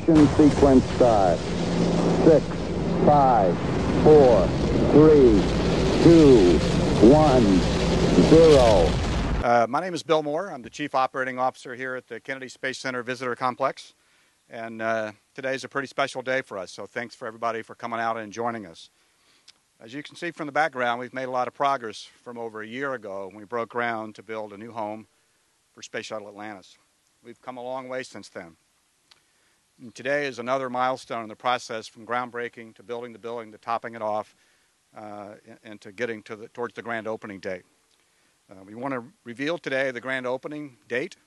Ignition sequence start. 6, 5, 4, 3, 2, 1, 0. My name is Bill Moore. I'm the Chief Operating Officer here at the Kennedy Space Center Visitor Complex. And today is a pretty special day for us, so thanks for everybody for coming out and joining us. As you can see from the background, we've made a lot of progress from over a year ago when we broke ground to build a new home for Space Shuttle Atlantis. We've come a long way since then. And today is another milestone in the process, from groundbreaking to building the building to topping it off and to getting towards the grand opening date. We want to reveal today the grand opening date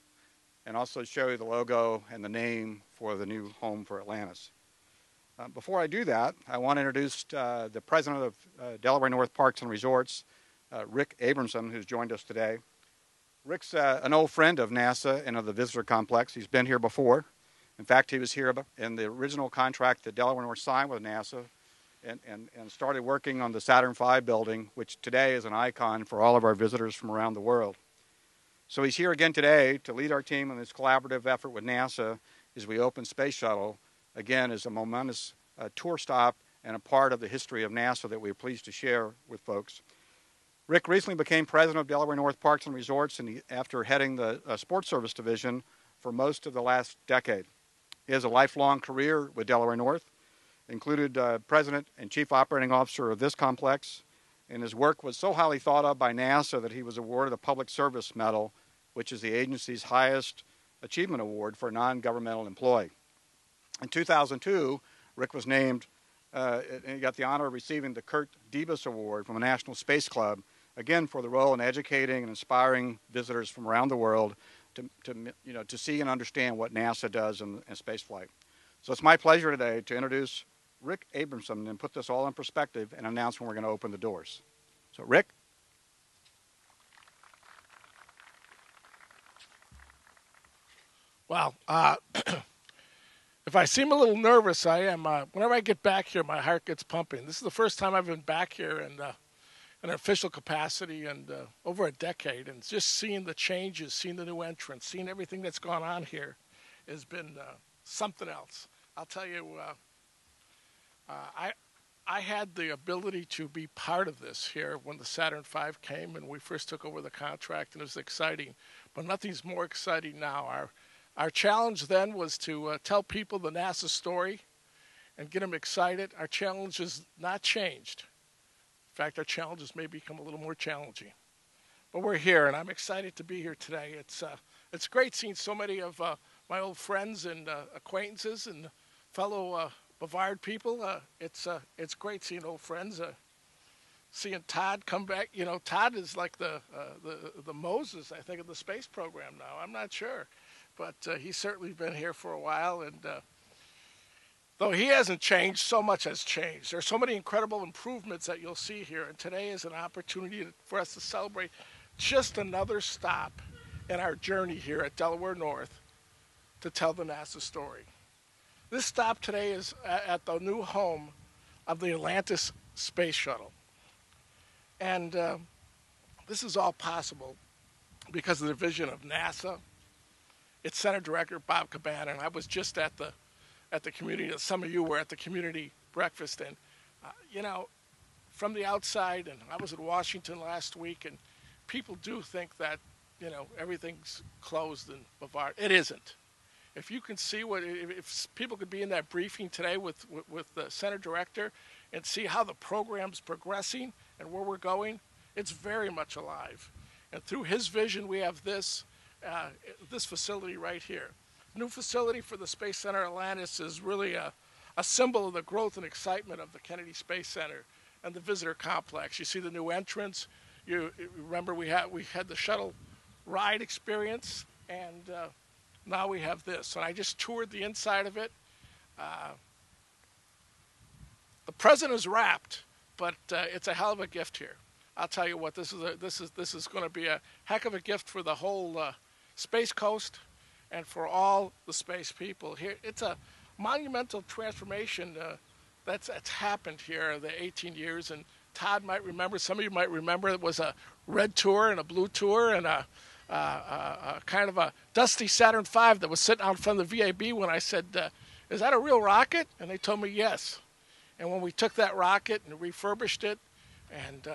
and also show you the logo and the name for the new home for Atlantis. Before I do that, I want to introduce the president of Delaware North Parks and Resorts, Rick Abramson, who's joined us today. Rick's an old friend of NASA and of the visitor complex. He's been here before. In fact, he was here in the original contract that Delaware North signed with NASA and started working on the Saturn V building, which today is an icon for all of our visitors from around the world. So he's here again today to lead our team in this collaborative effort with NASA as we open Space Shuttle, again, as a momentous tour stop and a part of the history of NASA that we're pleased to share with folks. Rick recently became president of Delaware North Parks and Resorts after heading the Sports Service Division for most of the last decade. He has a lifelong career with Delaware North, included president and chief operating officer of this complex, and his work was so highly thought of by NASA that he was awarded a Public Service Medal, which is the agency's highest achievement award for a non-governmental employee. In 2002, Rick was named, and he got the honor of receiving the Kurt Debus Award from the National Space Club, again for the role in educating and inspiring visitors from around the world to see and understand what NASA does in spaceflight. So it's my pleasure today to introduce Rick Abramson and put this all in perspective and announce when we're going to open the doors. So Rick. Well, if I seem a little nervous, I am. Whenever I get back here, my heart gets pumping. This is the first time I've been back here in an official capacity in over a decade, and just seeing the changes, seeing the new entrants, seeing everything that's gone on here has been something else. I'll tell you, I had the ability to be part of this here when the Saturn V came and we first took over the contract, and it was exciting. But nothing's more exciting now. Our challenge then was to tell people the NASA story and get them excited. Our challenge has not changed. In fact, our challenges may become a little more challenging. But we're here, and I'm excited to be here today. It's great seeing so many of my old friends and acquaintances and fellow Bavard people. It's great seeing old friends. Seeing Todd come back. You know, Todd is like the Moses, I think, of the space program now. I'm not sure. But he's certainly been here for a while, and though he hasn't changed, so much has changed. There's so many incredible improvements that you'll see here, and today is an opportunity for us to celebrate just another stop in our journey here at Delaware North to tell the NASA story. This stop today is at the new home of the Atlantis Space Shuttle. And this is all possible because of the vision of NASA, its Center Director, Bob Cabana, and I was just at the community, some of you were at the community breakfast, and you know, from the outside, and I was in Washington last week, and people do think that, you know, everything's closed in Bavard. It isn't. If you can see if people could be in that briefing today with the Center Director and see how the program's progressing and where we're going, it's very much alive. And through his vision, we have this facility right here. New facility for the Space Center Atlantis is really a symbol of the growth and excitement of the Kennedy Space Center and the visitor complex. You see the new entrance. You remember we had the shuttle ride experience, and now we have this. And I just toured the inside of it. The present is wrapped, but it's a hell of a gift here. I'll tell you what, this is going to be a heck of a gift for the whole Space Coast and for all the space people here. It's a monumental transformation that's happened here in the 18 years. And Todd might remember, some of you might remember, it was a red tour and a blue tour and a kind of a dusty Saturn V that was sitting out in front of the VAB when I said, is that a real rocket? And they told me yes. And when we took that rocket and refurbished it, and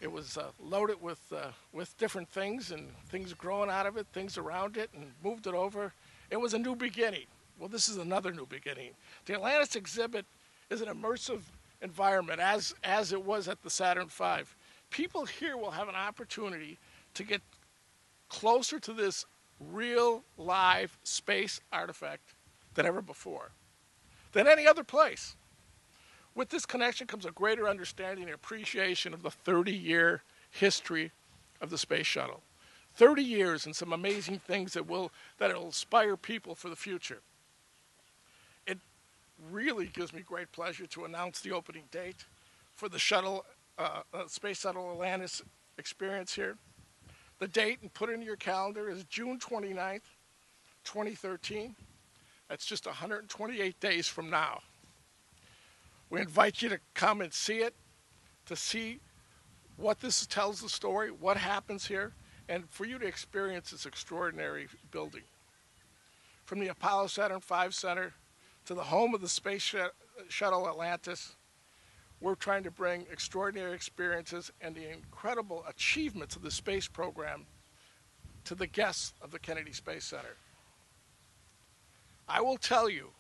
it was loaded with different things and things growing out of it, things around it, and moved it over, it was a new beginning. Well, this is another new beginning. The Atlantis exhibit is an immersive environment, as it was at the Saturn V. People here will have an opportunity to get closer to this real, live space artifact than ever before, than any other place. With this connection comes a greater understanding and appreciation of the 30-year history of the space shuttle. 30 years and some amazing things that will inspire people for the future. It really gives me great pleasure to announce the opening date for the Space Shuttle Atlantis experience here. The date, and put it in your calendar, is June 29th, 2013. That's just 128 days from now. We invite you to come and see it, to see what this tells the story, what happens here, and for you to experience this extraordinary building. From the Apollo Saturn V Center to the home of the Space Shuttle Atlantis, we're trying to bring extraordinary experiences and the incredible achievements of the space program to the guests of the Kennedy Space Center. I will tell you,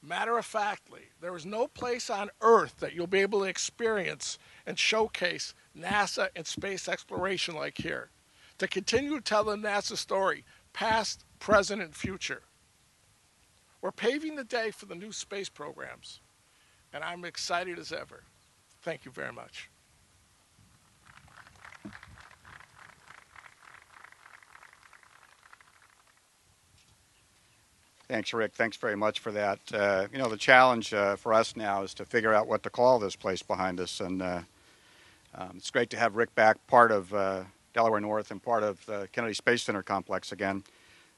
matter-of-factly, there is no place on Earth that you'll be able to experience and showcase NASA and space exploration like here. To continue to tell the NASA story, past, present, and future. We're paving the day for the new space programs, and I'm excited as ever. Thank you very much. Thanks, Rick. Thanks very much for that. The challenge for us now is to figure out what to call this place behind us, and it's great to have Rick back, part of Delaware North and part of the Kennedy Space Center complex again.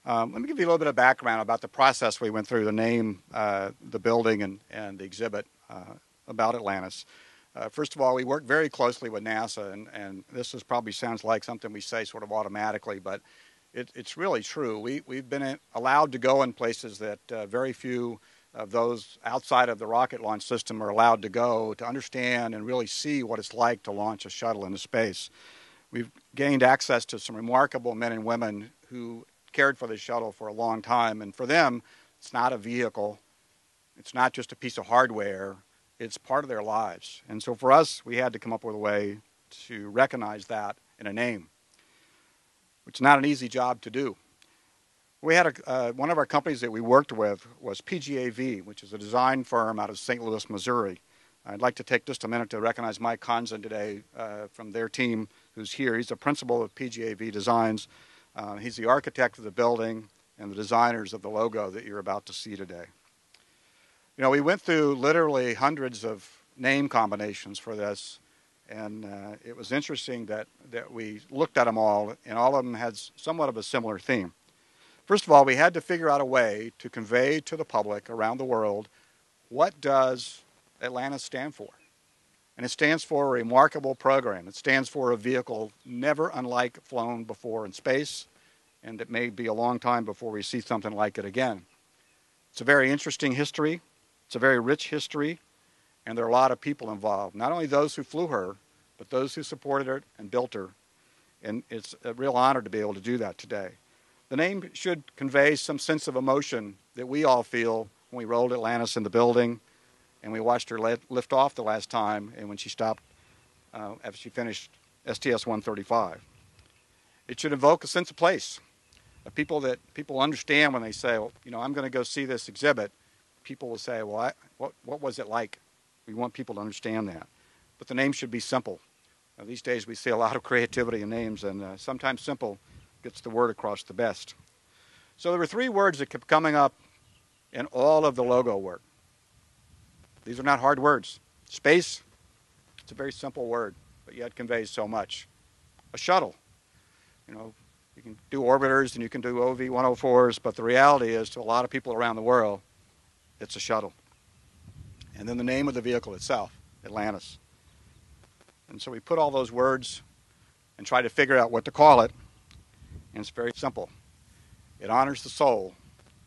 Let me give you a little bit of background about the process we went through to name the building and the exhibit about Atlantis. First of all, we worked very closely with NASA, and this probably sounds like something we say sort of automatically, but it's really true. We've been allowed to go in places that very few of those outside of the rocket launch system are allowed to go, to understand and really see what it's like to launch a shuttle into space. We've gained access to some remarkable men and women who cared for the shuttle for a long time, and for them, it's not a vehicle, it's not just a piece of hardware, it's part of their lives. And so for us, we had to come up with a way to recognize that in a name, which is not an easy job to do. We had one of our companies that we worked with was PGAV, which is a design firm out of St. Louis, Missouri. I'd like to take just a minute to recognize Mike Conzen today from their team who's here. He's the principal of PGAV Designs. He's the architect of the building and the designers of the logo that you're about to see today. We went through literally hundreds of name combinations for this, and it was interesting that we looked at them all, and all of them had somewhat of a similar theme. First of all, we had to figure out a way to convey to the public around the world, what does Atlantis stand for? And it stands for a remarkable program. It stands for a vehicle never unlike flown before in space, and it may be a long time before we see something like it again. It's a very interesting history. It's a very rich history, and there are a lot of people involved. Not only those who flew her, but those who supported her and built her. And it's a real honor to be able to do that today. The name should convey some sense of emotion that we all feel when we rolled Atlantis in the building and we watched her lift off the last time and when she stopped after she finished STS-135. It should evoke a sense of place, of people that people understand when they say, well, I'm going to go see this exhibit. People will say, well, what was it like? We want people to understand that. But the name should be simple. These days we see a lot of creativity in names, and sometimes simple gets the word across the best. So there were three words that kept coming up in all of the logo work. These are not hard words. Space, it's a very simple word, but yet conveys so much. A shuttle. You can do orbiters and you can do OV-104s, but the reality is, to a lot of people around the world, it's a shuttle. And then the name of the vehicle itself, Atlantis. And so we put all those words and try to figure out what to call it, and it's very simple. It honors the soul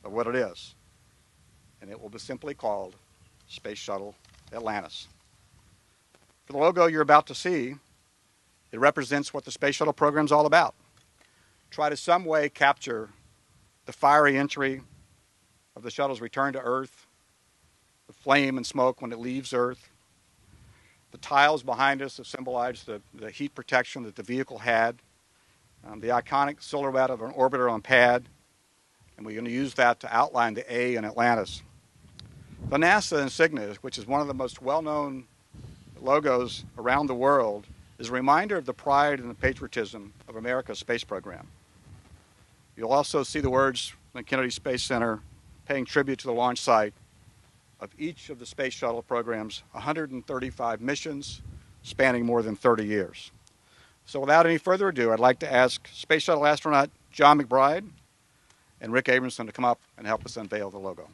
of what it is. and it will be simply called Space Shuttle Atlantis. For the logo you're about to see, it represents what the Space Shuttle program is all about. Try to some way capture the fiery entry of the shuttle's return to Earth, the flame and smoke when it leaves Earth. The tiles behind us have symbolized the heat protection that the vehicle had, the iconic silhouette of an orbiter on pad, and we're going to use that to outline the A in Atlantis. The NASA insignia, which is one of the most well-known logos around the world, is a reminder of the pride and the patriotism of America's space program. You'll also see the words from the Kennedy Space Center paying tribute to the launch site of each of the Space Shuttle program's 135 missions spanning more than 30 years. So without any further ado, I'd like to ask Space Shuttle astronaut John McBride and Rick Abramson to come up and help us unveil the logo.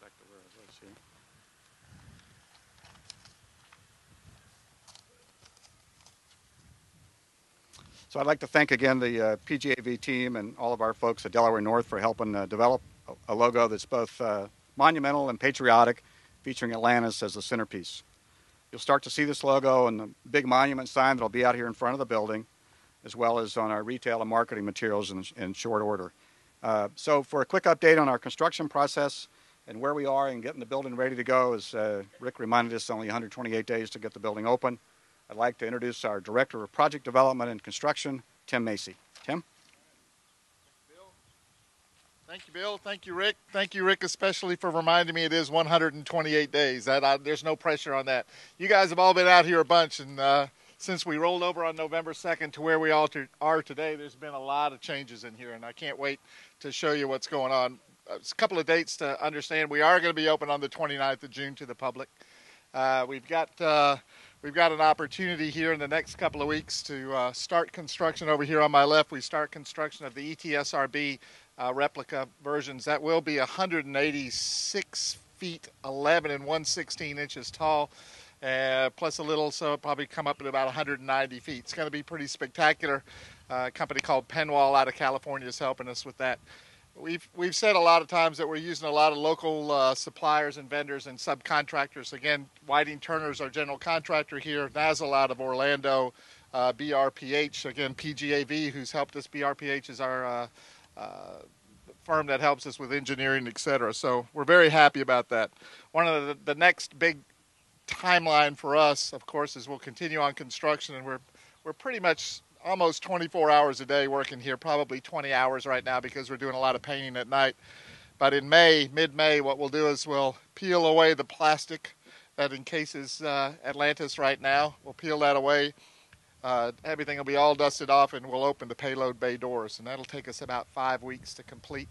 Back to where I was here. So I'd like to thank again the PGAV team and all of our folks at Delaware North for helping develop a logo that's both monumental and patriotic, featuring Atlantis as the centerpiece. You'll start to see this logo on the big monument sign that'll be out here in front of the building, as well as on our retail and marketing materials in short order. So for a quick update on our construction process and where we are in getting the building ready to go, as Rick reminded us, only 128 days to get the building open. I'd like to introduce our Director of Project Development and Construction, Tim Macy. Tim? Thank you, Bill. Thank you, Rick. Thank you, Rick, especially for reminding me it is 128 days. There's no pressure on that. You guys have all been out here a bunch, and since we rolled over on November 2nd to where we all are today, there's been a lot of changes in here, and I can't wait to show you what's going on. A couple of dates to understand. We are going to be open on the 29th of June to the public. We've got an opportunity here in the next couple of weeks to start construction over here on my left. We start construction of the ETSRB replica versions. That will be 186 feet 11 and 1/16 inches tall, plus a little, so it'll probably come up at about 190 feet. It's going to be pretty spectacular. A company called Penwall out of California is helping us with that. We've said a lot of times that we're using a lot of local suppliers and vendors and subcontractors. Again, Whiting Turner's our general contractor here. Nazel out of Orlando, BRPH, again, PGAV, who's helped us. BRPH is our firm that helps us with engineering, etc. So we're very happy about that. One of the next big timeline for us, of course, is we'll continue on construction, and we're pretty much almost 24 hours a day working here, probably 20 hours right now because we're doing a lot of painting at night. But in May, mid-May, what we'll do is we'll peel away the plastic that encases Atlantis right now. We'll peel that away. Everything will be all dusted off, and we'll open the payload bay doors. And that'll take us about 5 weeks to complete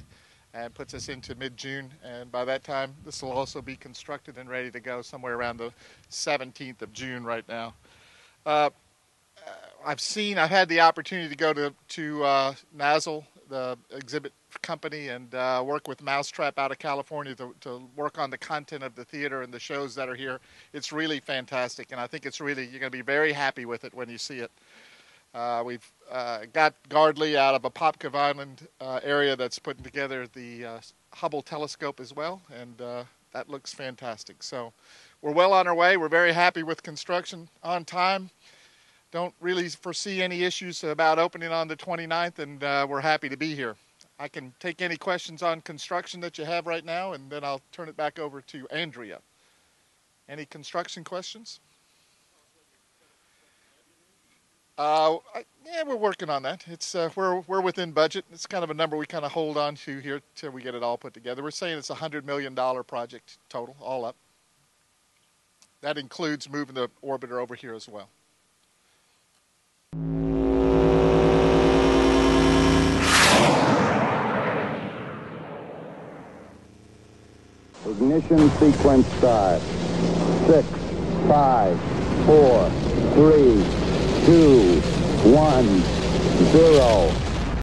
and puts us into mid-June. And by that time, this will also be constructed and ready to go somewhere around the 17th of June right now. I've had the opportunity to go to Nazel, the exhibit company, and work with Mousetrap out of California to work on the content of the theater and the shows that are here. It's really fantastic, and I think you're going to be very happy with it when you see it. We've got Gardley out of Apopka Island area that's putting together the Hubble Telescope as well, and that looks fantastic. So we're well on our way. We're very happy with construction on time. Don't really foresee any issues about opening on the 29th, and we're happy to be here. I can take any questions on construction that you have right now, and then I'll turn it back over to Andrea. Any construction questions? Yeah, we're working on that. It's we're within budget. It's kind of a number we kind of hold on to here till we get it all put together. We're saying it's a $100 million project total, all up. That includes moving the orbiter over here as well. Ignition sequence start. 6, 5, 4, 3, 2, 1, 0.